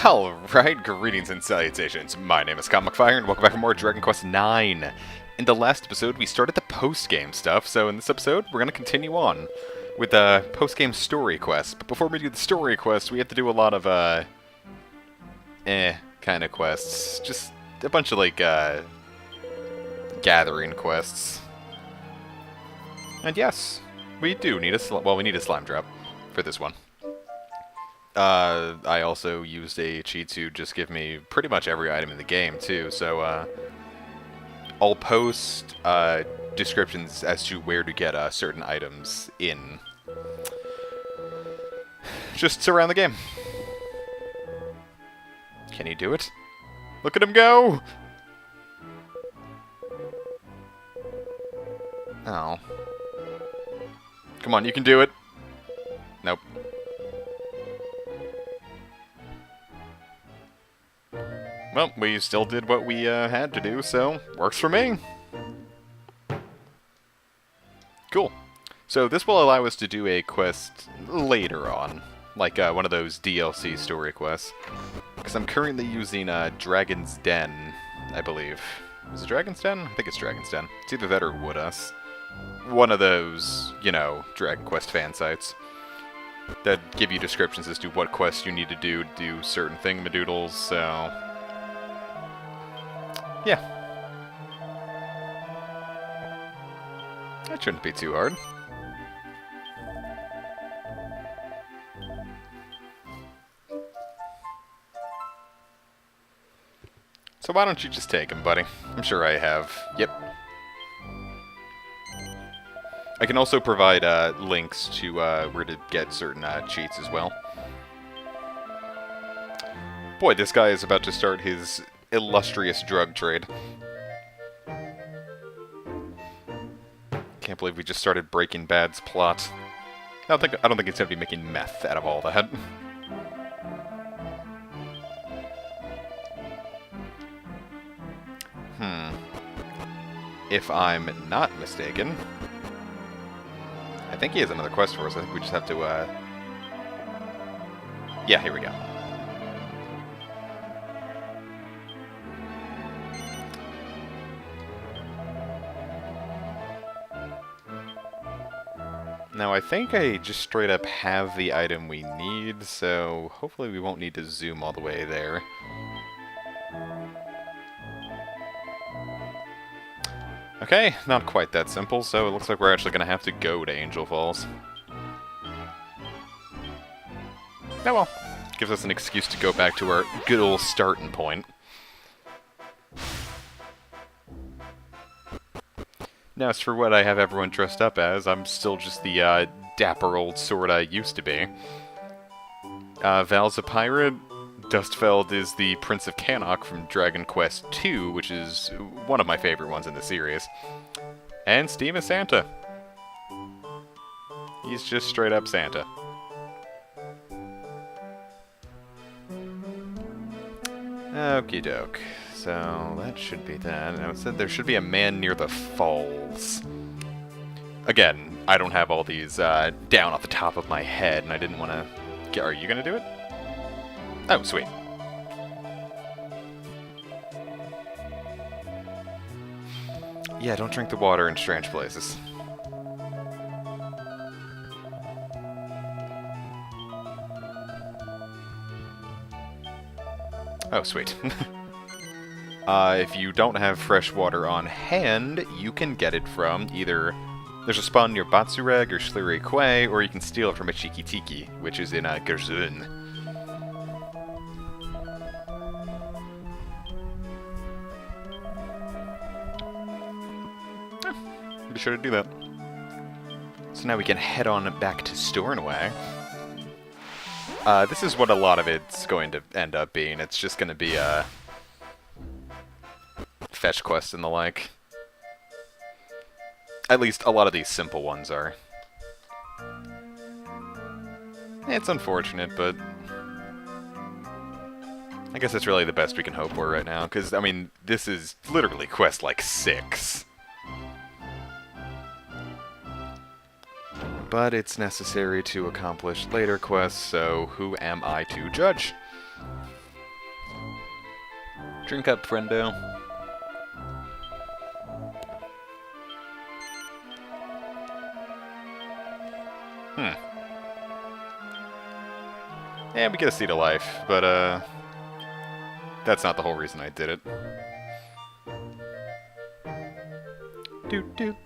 Alright, greetings and salutations. My name is ComicFire, and welcome back for more Dragon Quest IX. In the last episode, we started the post-game stuff, so in this episode, we're going to continue on with the post-game story quest. But before we do the story quest, we have to do a lot of, kind of quests. Just a bunch of, like, gathering quests. And yes, we do need we need a slime drop for this one. I also used a cheat to just give me pretty much every item in the game, too, so, I'll post, descriptions as to where to get, certain items in. Just around the game. Can he do it? Look at him go! Oh. Come on, you can do it! Nope. Well, we still did what we had to do, so works for me. Cool. So this will allow us to do a quest later on, like one of those DLC story quests. Because I'm currently using Dragon's Den, I believe. Is it Dragon's Den? I think it's Dragon's Den. It's either that or Wood Us. One of those, you know, Dragon Quest fan sites that give you descriptions as to what quests you need to do certain thingamadoodles, so... yeah. That shouldn't be too hard. So why don't you just take him, buddy? I'm sure I have. Yep. I can also provide links to where to get certain cheats as well. Boy, this guy is about to start his illustrious drug trade. Can't believe we just started Breaking Bad's plot. I don't think it's gonna be making meth out of all that. If I'm not mistaken, I think he has another quest for us. I think we just have to, yeah, here we go. Now, I think I just straight up have the item we need, so hopefully we won't need to zoom all the way there. Okay, not quite that simple, so it looks like we're actually going to have to go to Angel Falls. Oh well, gives us an excuse to go back to our good old starting point. Now, as for what I have everyone dressed up as, I'm still just the dapper old sword I used to be. Val's a pirate. Dustfeld is the Prince of Cannock from Dragon Quest II, which is one of my favorite ones in the series. And Steve is Santa. He's just straight up Santa. Okie doke. So that should be that. Now it said there should be a man near the falls. Again, I don't have all these down off the top of my head, and I didn't want to get... Are you going to do it? Oh, sweet. Yeah, don't drink the water in strange places. Oh, sweet. If you don't have fresh water on hand, you can get it from either... There's a spawn near Batsureg or Schliri Quay, or you can steal it from a Chiki-Tiki, which is in Gerzun. Be sure to do that. So now we can head on back to Stornway. This is what a lot of it's going to end up being. It's just going to be a fetch quest and the like. At least a lot of these simple ones are. It's unfortunate, but I guess that's really the best we can hope for right now, because, I mean, this is literally quest like 6. But it's necessary to accomplish later quests, so who am I to judge? Drink up, friendo. Yeah, we get a seat of life, but that's not the whole reason I did it. Doot doot.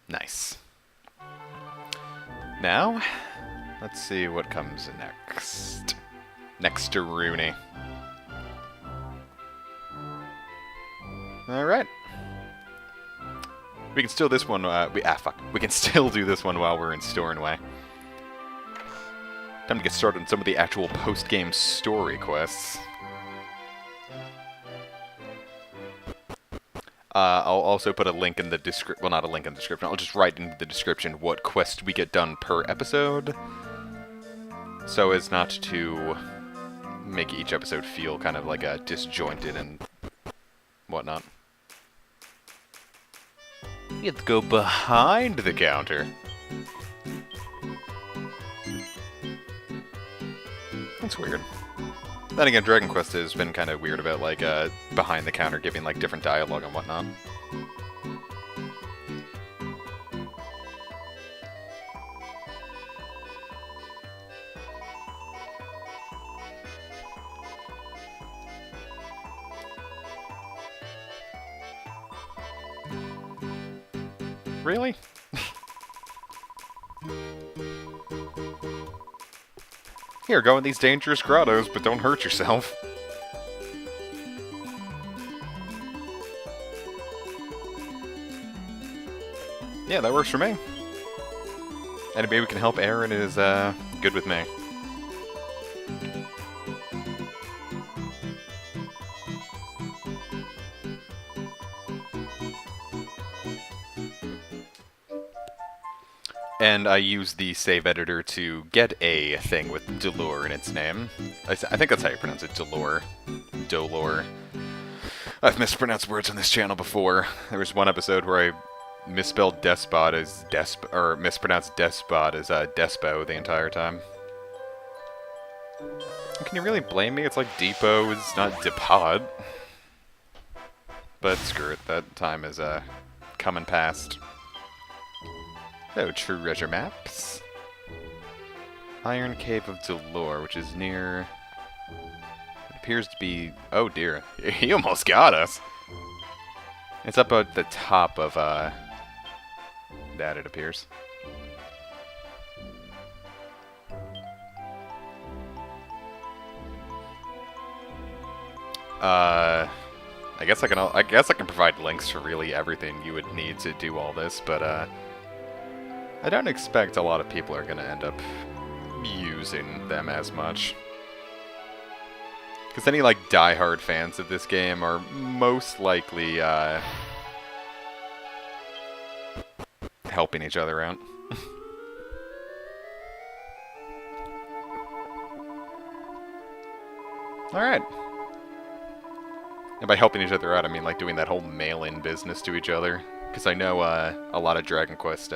Nice. Now, let's see what comes next. Next to Rooney. Alright. We can still this one, we can still do this one while we're in Stornway. Time to get started on some of the actual post-game story quests. I'll also put a link in the description, well, not a link in the description, I'll just write in the description what quest we get done per episode, so as not to make each episode feel kind of like disjointed and whatnot. You have to go behind the counter. That's weird. Then again, Dragon Quest has been kind of weird about, like, behind the counter giving, like, different dialogue and whatnot. Really? Here, go in these dangerous grottos, but don't hurt yourself. Yeah, that works for me. Any way we can help Aaron is good with me. And I use the save editor to get a thing with Dolor in its name. I think that's how you pronounce it, Dolor. Dolor. I've mispronounced words on this channel before. There was one episode where I misspelled despot as or mispronounced despot as despo the entire time. Can you really blame me? It's like depot is not depot. But screw it, that time is coming past. Oh, treasure maps. Iron Cave of Dolor, which is near... It appears to be... Oh dear, he almost got us! It's up at the top of, that, it appears. I guess I can provide links for really everything you would need to do all this, but, I don't expect a lot of people are going to end up using them as much. Because any, like, die-hard fans of this game are most likely, helping each other out. Alright. And by helping each other out, I mean, like, doing that whole mail-in business to each other. Because I know, a lot of Dragon Quest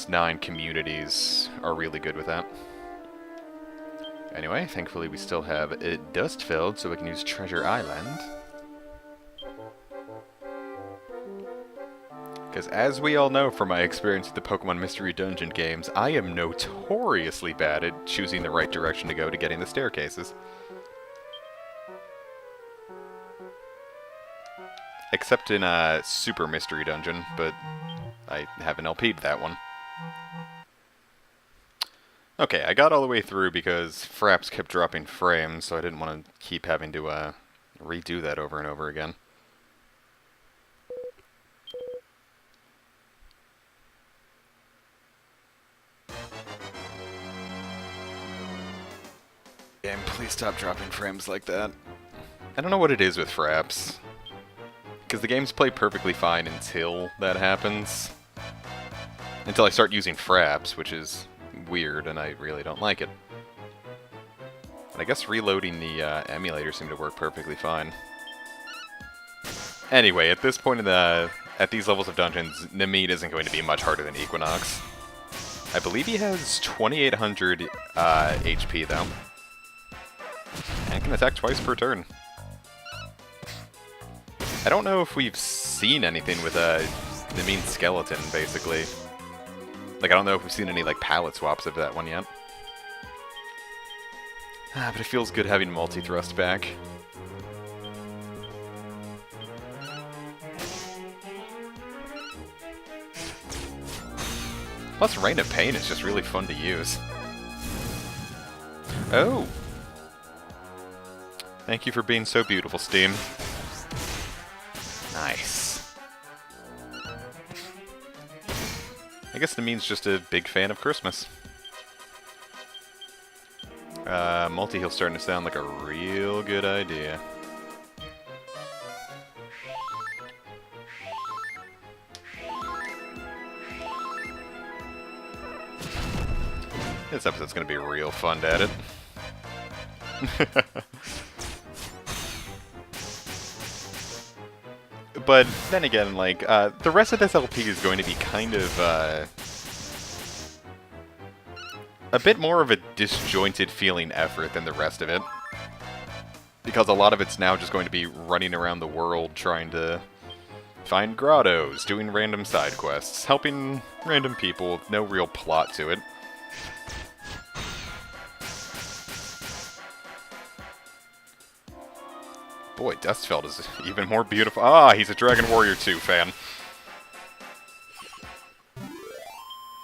9 communities are really good with that. Anyway, thankfully we still have it dust filled, so we can use Treasure Island. Because as we all know from my experience with the Pokemon Mystery Dungeon games, I am notoriously bad at choosing the right direction to go to getting the staircases. Except in Super Mystery Dungeon, but I haven't LP'd that one. Okay, I got all the way through because Fraps kept dropping frames, so I didn't want to keep having to redo that over and over again. Game, please stop dropping frames like that. I don't know what it is with Fraps. Because the games play perfectly fine until that happens. Until I start using Fraps, which is weird, and I really don't like it. But I guess reloading the emulator seemed to work perfectly fine. Anyway, at this point in at these levels of dungeons, Namid isn't going to be much harder than Equinox. I believe he has 2,800 HP, though. And can attack twice per turn. I don't know if we've seen anything with the mean skeleton, basically. Like, I don't know if we've seen any, like, palette swaps of that one yet. But it feels good having multi-thrust back. Plus, Reign of Pain is just really fun to use. Oh! Thank you for being so beautiful, Steam. Nice. I guess Namin's just a big fan of Christmas. Multi-heal's starting to sound like a real good idea. This episode's gonna be real fun to edit. But then again, like, the rest of this LP is going to be kind of, a bit more of a disjointed feeling effort than the rest of it. Because a lot of it's now just going to be running around the world trying to find grottos, doing random side quests, helping random people with no real plot to it. Boy, Dustfeld is even more beautiful. Ah, he's a Dragon Warrior 2 fan.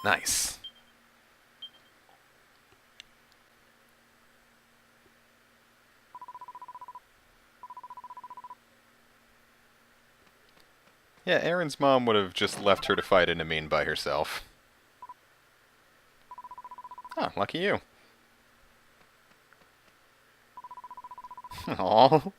Nice. Yeah, Erin's mom would have just left her to fight Namin by herself. Oh, lucky you. Aww.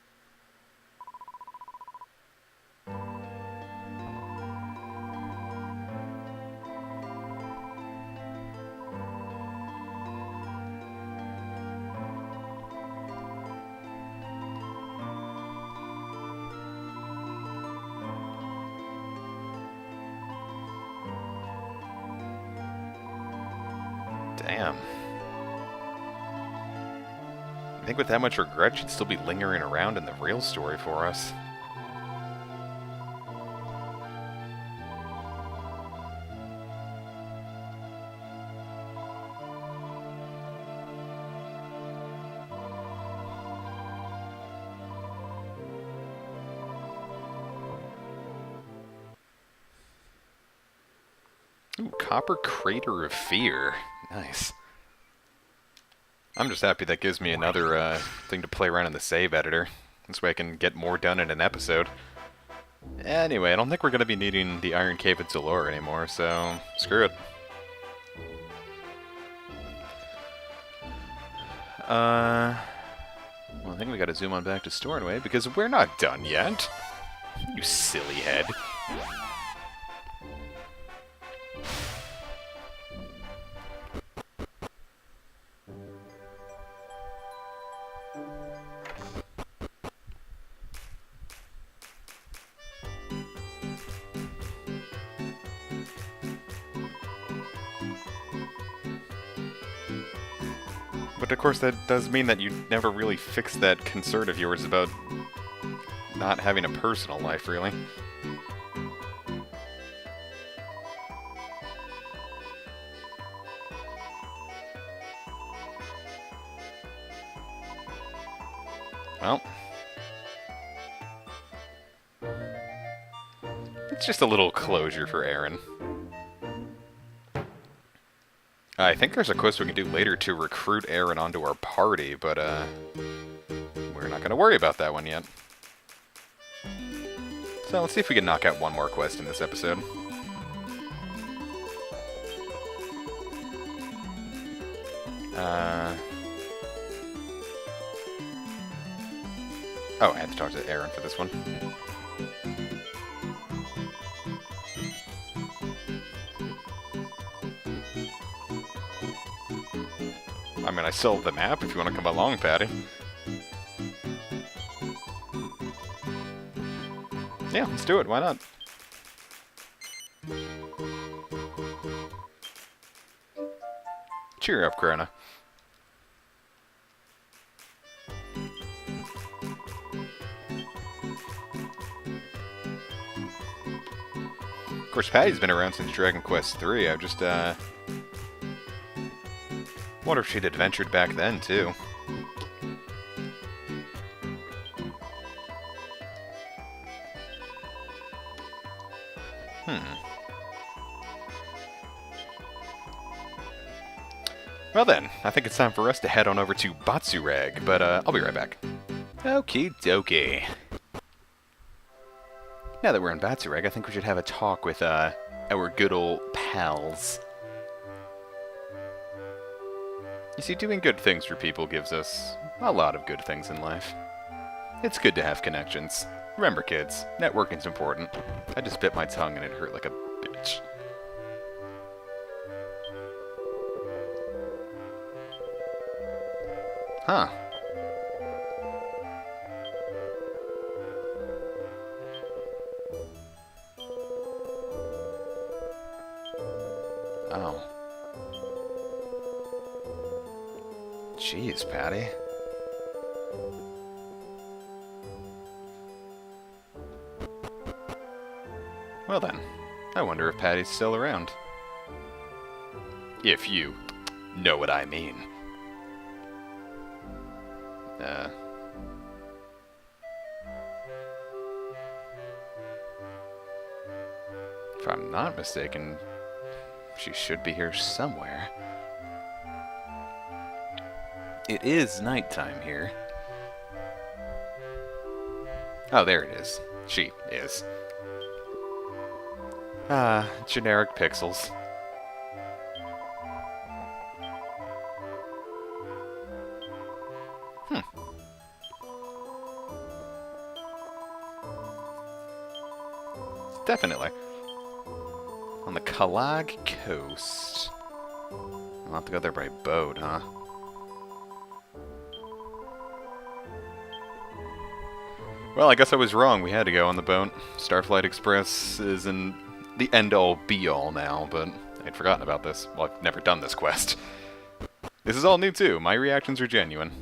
Damn. I think with that much regret, she'd still be lingering around in the real story for us. Ooh, Copper Crater of Fear. Nice. I'm just happy that gives me another thing to play around in the save editor. This way I can get more done in an episode. Anyway, I don't think we're going to be needing the Iron Cave at Zalor anymore, so screw it. Well, I think we got to zoom on back to Stornway because we're not done yet. You silly head. But of course that does mean that you never really fixed that concern of yours about not having a personal life, really. Well. It's just a little closure for Erin. I think there's a quest we can do later to recruit Erin onto our party, but we're not going to worry about that one yet. So let's see if we can knock out one more quest in this episode. Oh, I had to talk to Erin for this one. I mean, I still have the map if you want to come along, Patty. Yeah, let's do it. Why not? Cheer up, Corona. course, Patty's been around since Dragon Quest III. I just, wonder if she'd adventured back then, too. Well then, I think it's time for us to head on over to Batsurag, but I'll be right back. Okie dokie. Now that we're in Batsurag, I think we should have a talk with our good old pals. You see, doing good things for people gives us a lot of good things in life. It's good to have connections. Remember, kids, networking's important. I just bit my tongue and it hurt like a bitch. Huh. Oh. Jeez, Patty. Well then, I wonder if Patty's still around. If you know what I mean. If I'm not mistaken, she should be here somewhere. It is nighttime here. Oh, there it is. She is. Ah, generic pixels. Definitely. On the Kalag coast. I'll have to go there by boat, huh? Well, I guess I was wrong. We had to go on the boat. Starflight Express isn't the end-all, be-all now, but I'd forgotten about this. Well, I've never done this quest. This is all new, too. My reactions are genuine.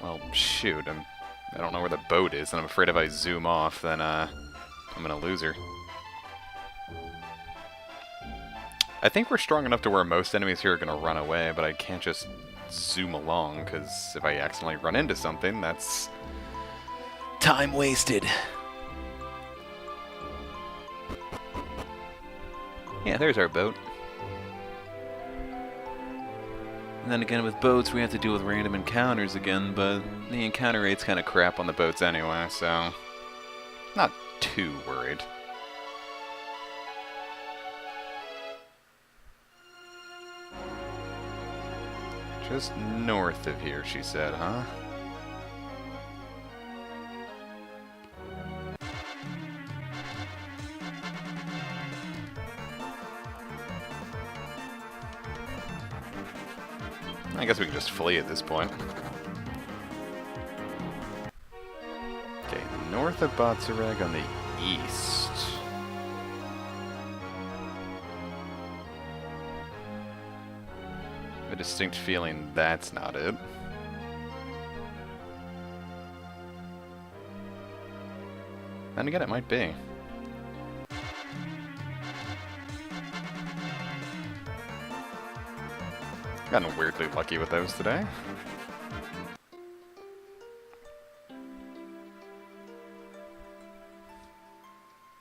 Well, shoot. I don't know where the boat is, and I'm afraid if I zoom off, then, I'm gonna lose her. I think we're strong enough to where most enemies here are gonna run away, but I can't just zoom along, because if I accidentally run into something, that's time wasted. Yeah, there's our boat. And then again, with boats, we have to deal with random encounters again, but the encounter rate's kind of crap on the boats anyway, so not too worried. Just north of here, she said, huh? I guess we can just flee at this point. Okay, north of Batsurag on the east. I have a distinct feeling that's not it. Then again, it might be. Gotten weirdly lucky with those today.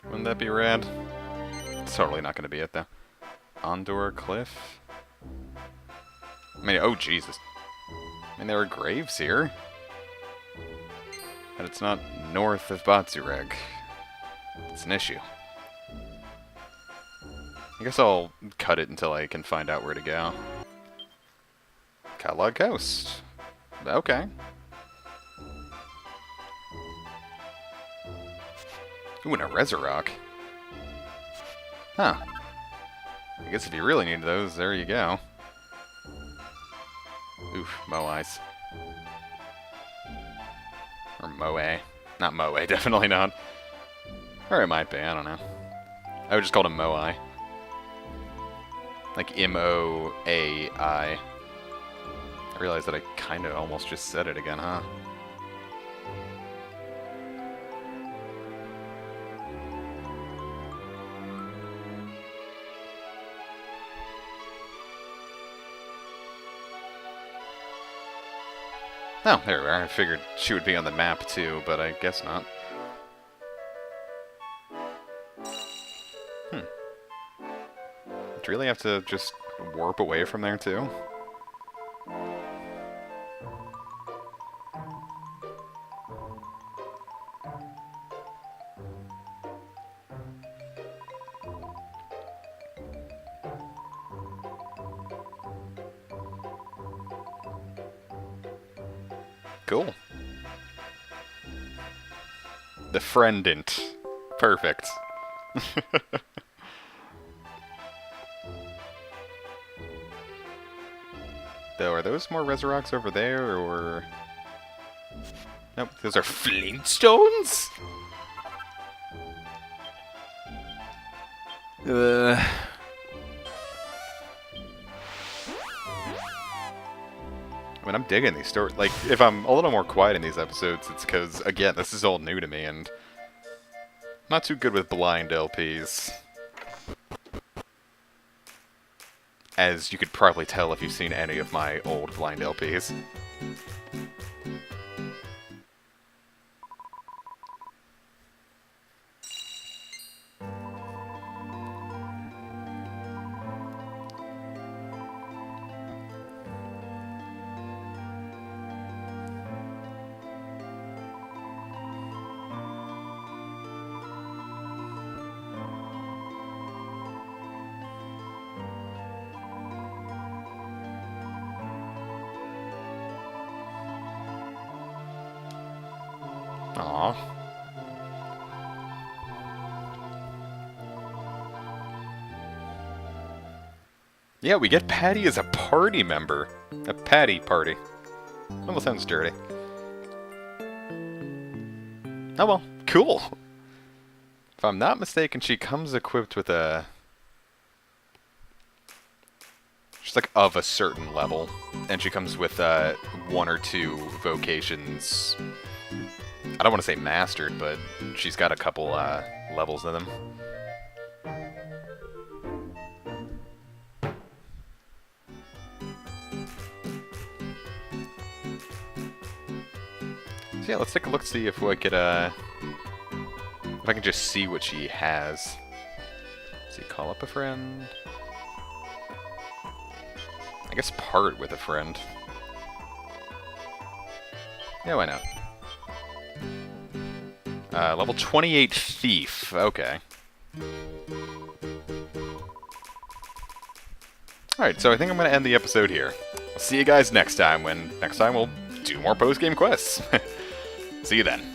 Wouldn't that be rad? It's totally not going to be it, though. Ondor Cliff? I mean, oh Jesus. I mean, there are graves here. But it's not north of Batsurag. It's an issue. I guess I'll cut it until I can find out where to go. Kalag Coast. Okay. Ooh, and a Resurrock. Huh. I guess if you really need those, there you go. Oof, Moais. Or Moe. Not Moe, definitely not. Or it might be, I don't know. I would just call him Moai. Like M-O-A-I. Or realize that I kind of almost just said it again, huh? Oh, there we are. I figured she would be on the map too, but I guess not. Do you really have to just warp away from there too? Cool. The friendant. Perfect. Though, are those more Resurrects over there, or... Nope, those are Flintstones? I mean, I'm digging these stories. Like, if I'm a little more quiet in these episodes, it's because, again, this is all new to me, and I'm not too good with blind LPs. As you could probably tell if you've seen any of my old blind LPs. Aww. Yeah, we get Patty as a party member. A Patty party. Almost sounds dirty. Oh well, cool. If I'm not mistaken, she comes equipped with a... She's like of a certain level. And she comes with 1 or 2 vocations... I don't want to say mastered, but she's got a couple levels in them. So yeah, let's take a look, see if we could, if I can just see what she has. Let's see, call up a friend. I guess part with a friend. Yeah, why not? Level 28 Thief. Okay. Alright, so I think I'm going to end the episode here. I'll see you guys next time, when next time we'll do more post-game quests. See you then.